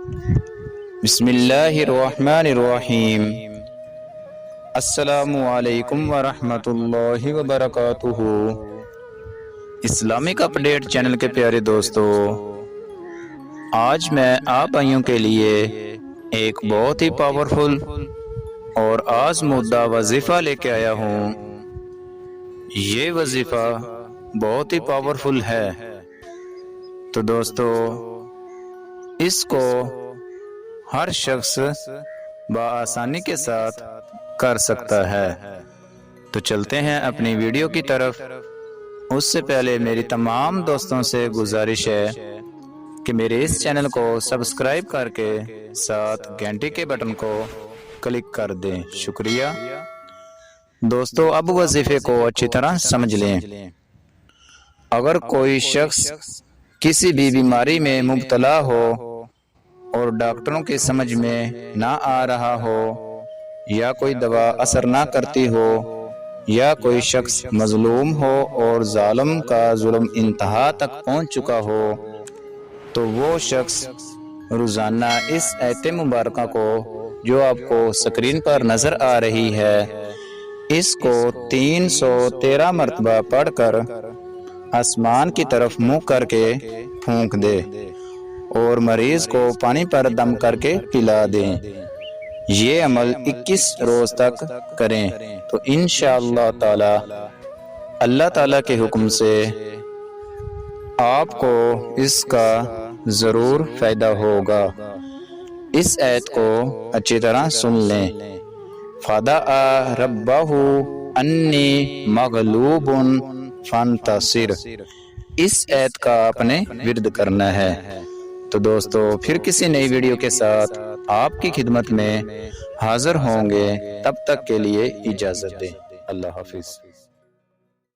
بسم اللہ الرحمن الرحیم۔ السلام علیکم ورحمۃ اللہ وبرکاتہ۔ اسلامک اپڈیٹ چینل کے پیارے دوستو، آج میں آپ بھائیوں کے لیے ایک بہت ہی پاورفل اور آزمودہ وظیفہ لے کے آیا ہوں۔ یہ وظیفہ بہت ہی پاورفل ہے، تو دوستو اس کو ہر شخص بآسانی کے ساتھ کر سکتا ہے۔ تو چلتے ہیں اپنی ویڈیو کی طرف۔ اس سے پہلے میری تمام دوستوں سے گزارش ہے کہ میرے اس چینل کو سبسکرائب کر کے ساتھ گھنٹی کے بٹن کو کلک کر دیں۔ شکریہ دوستو۔ اب وظیفے کو اچھی طرح سمجھ لیں۔ اگر کوئی شخص کسی بھی بیماری میں مبتلا ہو اور ڈاکٹروں کی سمجھ میں نہ آ رہا ہو، یا کوئی دوا اثر نہ کرتی ہو، یا کوئی شخص مظلوم ہو اور ظالم کا ظلم انتہا تک پہنچ چکا ہو، تو وہ شخص روزانہ اس آیت مبارکہ کو جو آپ کو سکرین پر نظر آ رہی ہے، اس کو 313 مرتبہ پڑھ کر آسمان کی طرف منہ کر کے پھونک دے اور مریض کو پانی پر دم کر کے پلا دیں۔ یہ عمل 21 روز تک کریں تو انشاءاللہ تعالی اللہ تعالی کے حکم سے آپ کو اس کا ضرور فائدہ ہوگا۔ اس آیت کو اچھی طرح سن لیں۔ فَدَعَا رَبَّهُ أَنِّي مَغْلُوبٌ فَانْتَصِرْ، اس آیت کا آپ نے ورد کرنا ہے۔ تو دوستو پھر کسی نئی ویڈیو کے ساتھ آپ کی خدمت میں حاضر ہوں گے، تب تک کے لیے اجازت دیں۔ اللہ حافظ۔